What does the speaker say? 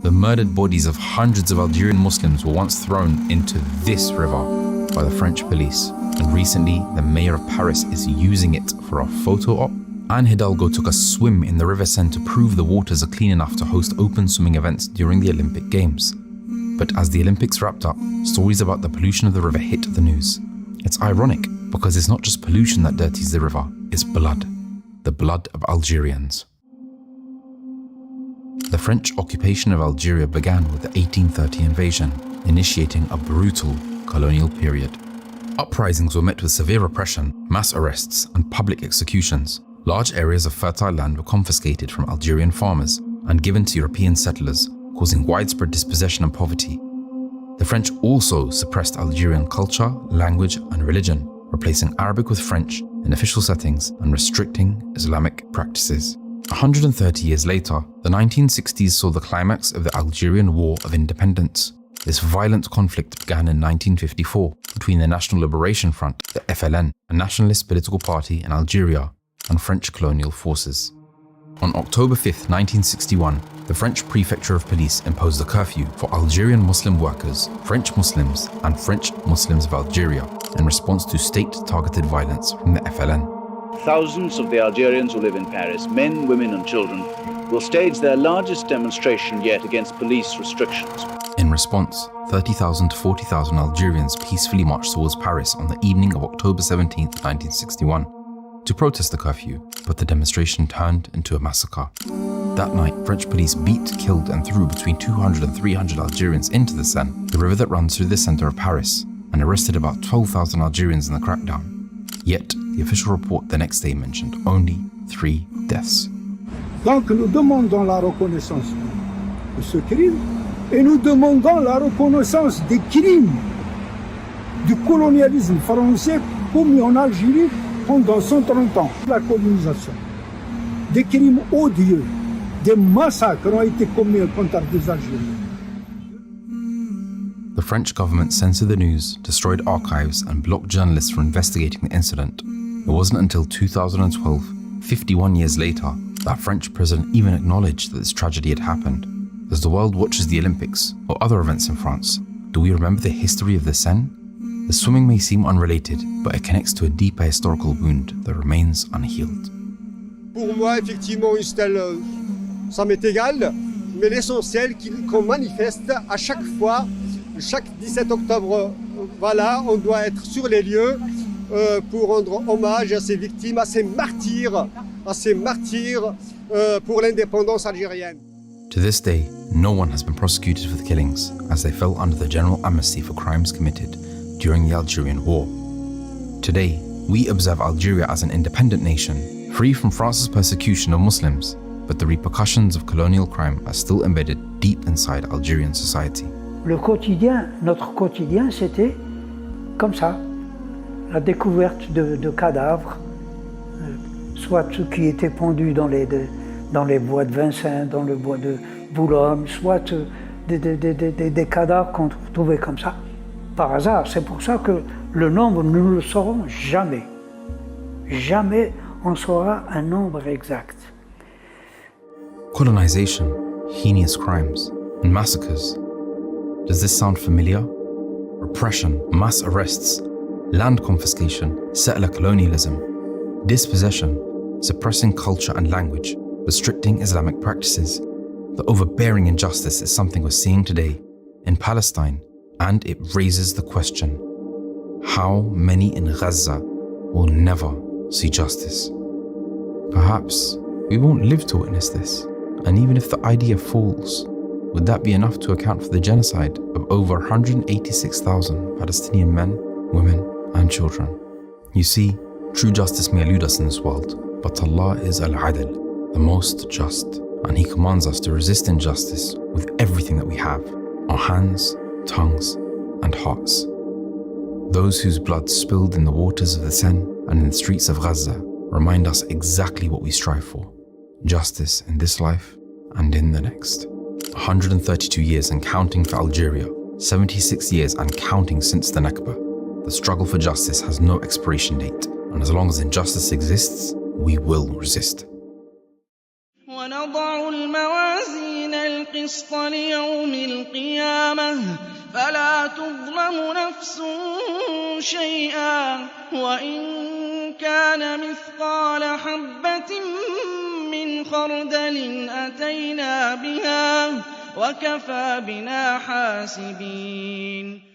The murdered bodies of hundreds of Algerian Muslims were once thrown into this river by the French police, and recently the mayor of Paris is using it for a photo op. Anne Hidalgo took a swim in the River Seine to prove the waters are clean enough to host open swimming events during the Olympic Games. But as the Olympics wrapped up, stories about the pollution of the river hit the news. It's ironic because it's not just pollution that dirties the river, it's blood. The blood of Algerians. The French occupation of Algeria began with the 1830 invasion, initiating a brutal colonial period. Uprisings were met with severe repression, mass arrests, and public executions. Large areas of fertile land were confiscated from Algerian farmers and given to European settlers, causing widespread dispossession and poverty. The French also suppressed Algerian culture, language, and religion, replacing Arabic with French in official settings and restricting Islamic practices. 130 years later, the 1960s saw the climax of the Algerian War of Independence. This violent conflict began in 1954 between the National Liberation Front, the FLN, a nationalist political party in Algeria, and French colonial forces. On October 5, 1961, the French Prefecture of Police imposed a curfew for Algerian Muslim workers, French Muslims, and French Muslims of Algeria in response to state-targeted violence from the FLN. Thousands of the Algerians who live in Paris, men, women, and children, will stage their largest demonstration yet against police restrictions. In response, 30,000 to 40,000 Algerians peacefully marched towards Paris on the evening of October 17, 1961, to protest the curfew, but the demonstration turned into a massacre. That night, French police beat, killed, and threw between 200 and 300 Algerians into the Seine, the river that runs through the center of Paris, and arrested about 12,000 Algerians in the crackdown. Yet, the official report the next day mentioned only 3 deaths. Donc nous demandons la reconnaissance de ce crime et nous demandons la reconnaissance des crimes du colonialisme français commis en Algérie pendant 130 ans. La colonisation, des crimes odieux, des massacres ont été commis contre des Algériens. The French government censored the news, destroyed archives, and blocked journalists from investigating the incident. It wasn't until 2012, 51 years later, that French president even acknowledged that this tragedy had happened. As the world watches the Olympics or other events in France, do we remember the history of the Seine? The swimming may seem unrelated, but it connects to a deeper historical wound that remains unhealed. Pour moi, effectivement, une stèle, ça m'est égal, mais l'essentiel qu'on manifeste à chaque fois, chaque 17 octobre, voilà, on doit être sur les lieux pour rendre hommage à ces victimes, à ces martyrs pour l'indépendance algérienne. To this day, no one has been prosecuted for the killings, as they fell under the general amnesty for crimes committed during the Algerian War. Today, we observe Algeria as an independent nation, free from France's persecution of Muslims, but the repercussions of colonial crime are still embedded deep inside Algerian society. Le quotidien, notre quotidien, c'était comme ça, la découverte de cadavres, soit ceux qui étaient pendus dans les bois de Vincennes, dans le bois de Boulogne, soit des cadavres qu'on trouvait comme ça, par hasard. C'est pour ça que le nombre, nous ne le saurons jamais. Jamais on saura un nombre exact. Colonization, heinous crimes, and massacres. Does this sound familiar? Repression, mass arrests, land confiscation, settler colonialism, dispossession, suppressing culture and language, restricting Islamic practices. The overbearing injustice is something we're seeing today in Palestine, and it raises the question: how many in Gaza will never see justice? Perhaps we won't live to witness this, and even if the idea falls, would that be enough to account for the genocide of over 186,000 Palestinian men, women, and children? You see, true justice may elude us in this world, but Allah is Al-Adil, the most just, and He commands us to resist injustice with everything that we have, our hands, tongues, and hearts. Those whose blood spilled in the waters of the Seine and in the streets of Gaza remind us exactly what we strive for: justice in this life and in the next. 132 years and counting for Algeria, 76 years and counting since the Nakba. The struggle for justice has no expiration date, and as long as injustice exists, we will resist. ونضع الموازين الْقِسْطَ لِيَوْمِ الْقِيَامَةِ فَلَا تُظْلَمُ نَفْسٌ شَيْئًا وَإِن كَانَ مِثْقَالَ حَبَّةٍ مِّنْ خَرْدَلٍ أَتَيْنَا بِهَا وَكَفَىٰ بِنَا حَاسِبِينَ